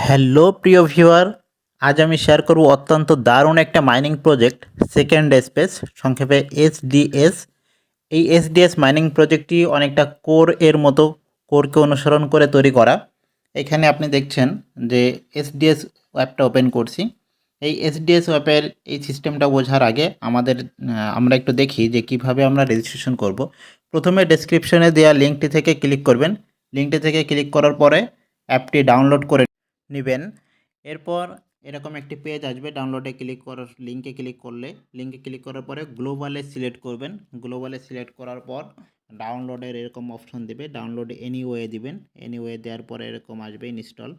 Hello প্রিয় viewer, আজ আমি শেয়ার করব অত্যন্ত দারুণ একটা মাইনিং প্রজেক্ট সেকেন্ড স্পেস, সংক্ষেপে SDS। এই SDS মাইনিং প্রজেক্টটি অনেকটা কোর এর মতো, কোরকে অনুসরণ করে তৈরি করা। এখানে আপনি দেখছেন যে SDS অ্যাপটা ওপেন করছি। এই SDS অ্যাপের এই সিস্টেমটা বোঝার আগে আমরা একটু দেখি যে কিভাবে আমরা রেজিস্ট্রেশন করব। প্রথমে ডেসক্রিপশনে দেওয়া লিঙ্কটি থেকে ক্লিক করবেন। লিঙ্কটি থেকে ক্লিক করার পরে অ্যাপটি ডাউনলোড করে নেবেন। এরপর এরকম একটি পেজ আসবে। ডাউনলোডে ক্লিক করার লিঙ্কে ক্লিক করার পরে গ্লোবালে সিলেক্ট করবেন। গ্লোবালে সিলেক্ট করার পর ডাউনলোডের এরকম অপশন দেবে। ডাউনলোড এনিওয়ে দিবেন। এনিওয়ে দেওয়ার পরে এরকম আসবে ইনস্টল।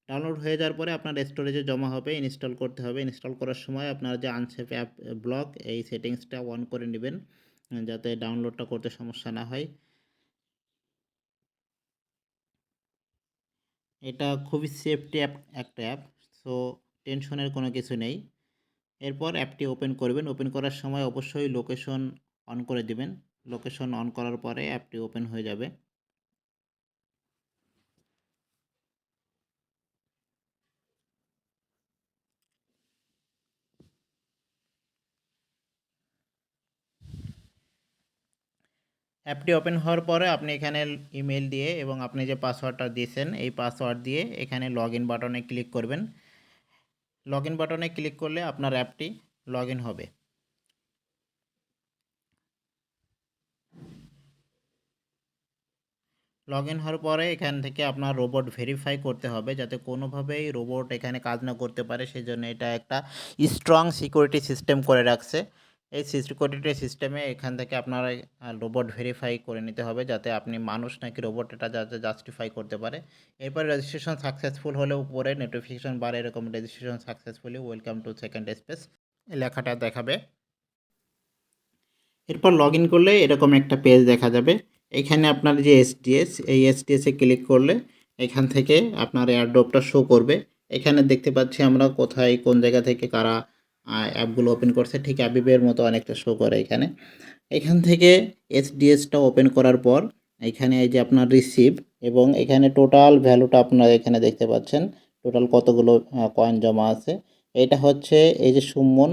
ডাউনলোড হয়ে যাওয়ার পরে আপনার স্টোরেজে জমা হবে, ইনস্টল করতে হবে। ইনস্টল করার সময় আপনার যে আনসেফ অ্যাপ ব্লক, এই সেটিংসটা অন করে নেবেন যাতে ডাউনলোডটা করতে সমস্যা না হয়। এটা খুবই সেফটি একটা অ্যাপ, সো টেনশনের কোনো কিছু নেই। এরপর অ্যাপটি ওপেন করবেন। ওপেন করার সময় অবশ্যই লোকেশন অন করে দিবেন। লোকেশন অন করার পরে অ্যাপটি ওপেন হয়ে যাবে। অ্যাপটি ওপেন হওয়ার পরে আপনি এখানে ইমেল দিয়ে এবং আপনি যে পাসওয়ার্ডটা দিয়েছেন এই পাসওয়ার্ড দিয়ে এখানে লগ ইন বাটনে ক্লিক করবেন। লগ ইন বাটনে ক্লিক করলে আপনার অ্যাপটি লগ ইন হবে। লগ ইন হওয়ার পরে এখান থেকে আপনার রোবট ভেরিফাই করতে হবে যাতে কোনোভাবেই রোবট এখানে কাজ না করতে পারে। সেই জন্য এটা একটা স্ট্রং সিকিউরিটি সিস্টেম করে রাখছে। এই সিকিউরিটি সিস্টেমে এখান থেকে আপনার রোবট ভেরিফাই করে নিতে হবে যাতে আপনি মানুষ নাকি রোবট এটা যাতে জাস্টিফাই করতে পারে। এরপর রেজিস্ট্রেশন সাকসেসফুল হলে উপরে নোটিফিকেশন বারে এরকম registration successfully welcome to second space লেখাটা দেখাবে। এরপর লগ ইন করলে এরকম একটা পেজ দেখা যাবে। এখানে আপনার যে SDS, এই SDSে ক্লিক করলে এখান থেকে আপনার এয়ারড্রপটা শো করবে। এখানে দেখতে পাচ্ছি আমরা কোথায় কোন জায়গা থেকে কারা অ্যাপগুলো ওপেন করছে, ঠিক অ্যাবিভের মতো অনেকটা শো করে এখানে। এখান থেকে SDSটা ওপেন করার পর এখানে এই যে আপনার রিসিভ এবং এখানে টোটাল ভ্যালুটা আপনারা এখানে দেখতে পাচ্ছেন। টোটাল কতগুলো কয়েন জমা আছে। এটা হচ্ছে এই যে সুমন,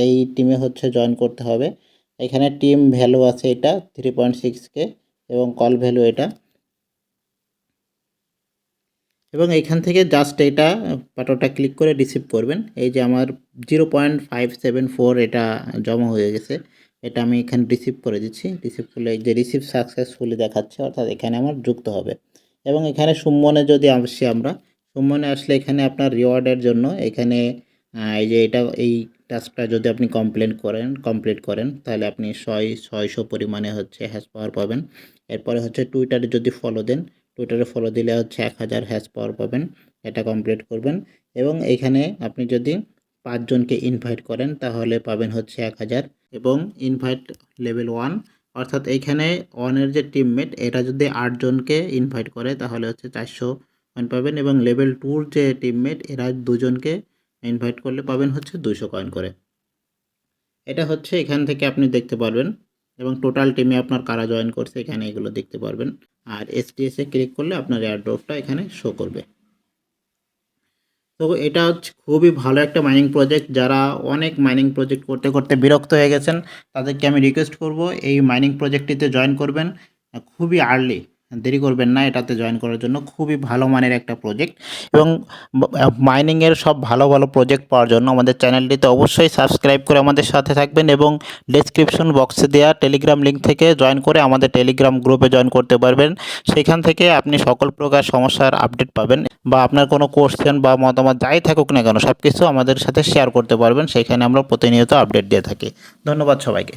এই টিমে হচ্ছে জয়েন করতে হবে। এখানে টিম ভ্যালু আছে এটা 3.6K এবং কল ভ্যালু এটা, এবং এইখান থেকে জাস্ট এটা বাটনটা ক্লিক করে রিসিভ করবেন। এই যে আমার 0.574 এটা জমা হয়ে গেছে, এটা আমি এখানে রিসিভ করে দিচ্ছি। রিসিভ করলে এই যে রিসিভ সাকসেসফুলি দেখাচ্ছে, অর্থাৎ এখানে আমার যুক্ত হবে। এবং এখানে সুমনে যদি আসি, আমরা সুমনে আসলে এখানে আপনার রিওয়ার্ডের জন্য এখানে এই যে এই টাস্কটা যদি আপনি কমপ্লিট করেন তাহলে আপনি 600 পরিমাণে হচ্ছে হ্যাশ পাওয়ার পাবেন। এরপরে হচ্ছে টুইটারে যদি ফলো দেন, টুইটারে ফলো দিলে হচ্ছে 1000 হ্যাশ পাওয়ার পাবেন। এটা কমপ্লিট করবেন এবং এখানে আপনি যদি 5 জনকে ইনভাইট করেন তাহলে পাবেন হচ্ছে 1000। এবং ইনভাইট লেভেল 1, অর্থাৎ এইখানে 1-এর যে টিমমেট এটা যদি 8 জনকে ইনভাইট করে তাহলে হচ্ছে 400 কয়েন পাবেন, এবং লেভেল 2-র যে টিমমেট এরা 2 জনকে ইনভাইট করলে পাবেন হচ্ছে 200 কয়েন করে। এটা হচ্ছে এখান থেকে আপনি দেখতে পারবেন এবং টোটাল টিমে আপনার কারা জয়েন করছে এখানে এগুলো দেখতে পারবেন। আর SDSে ক্লিক করলে আপনার এয়ারড্রপটা এখানে শো করবে। তো এটা হচ্ছে খুবই ভালো একটা মাইনিং প্রজেক্ট। যারা অনেক মাইনিং প্রজেক্ট করতে করতে বিরক্ত হয়ে গেছেন তাদেরকে আমি রিকোয়েস্ট করব এই মাইনিং প্রজেক্টটিতে জয়েন করবেন খুবই আর্লি, দেরি করবেন না এটাতে জয়েন করার জন্য। খুবই ভালো মানের একটা প্রজেক্ট, এবং মাইনিংয়ের সব ভালো ভালো প্রজেক্ট পাওয়ার জন্য আমাদের চ্যানেলটিতে অবশ্যই সাবস্ক্রাইব করে আমাদের সাথে থাকবেন, এবং ডেসক্রিপশন বক্সে দেওয়া টেলিগ্রাম লিঙ্ক থেকে জয়েন করে আমাদের টেলিগ্রাম গ্রুপে জয়েন করতে পারবেন। সেখান থেকে আপনি সকল প্রকার সমস্যার আপডেট পাবেন, বা আপনার কোনো কোশ্চেন বা মতামত যাই থাকুক না কেন সব কিছু আমাদের সাথে শেয়ার করতে পারবেন। সেখানে আমরা প্রতিনিয়ত আপডেট দিয়ে থাকি। ধন্যবাদ সবাইকে।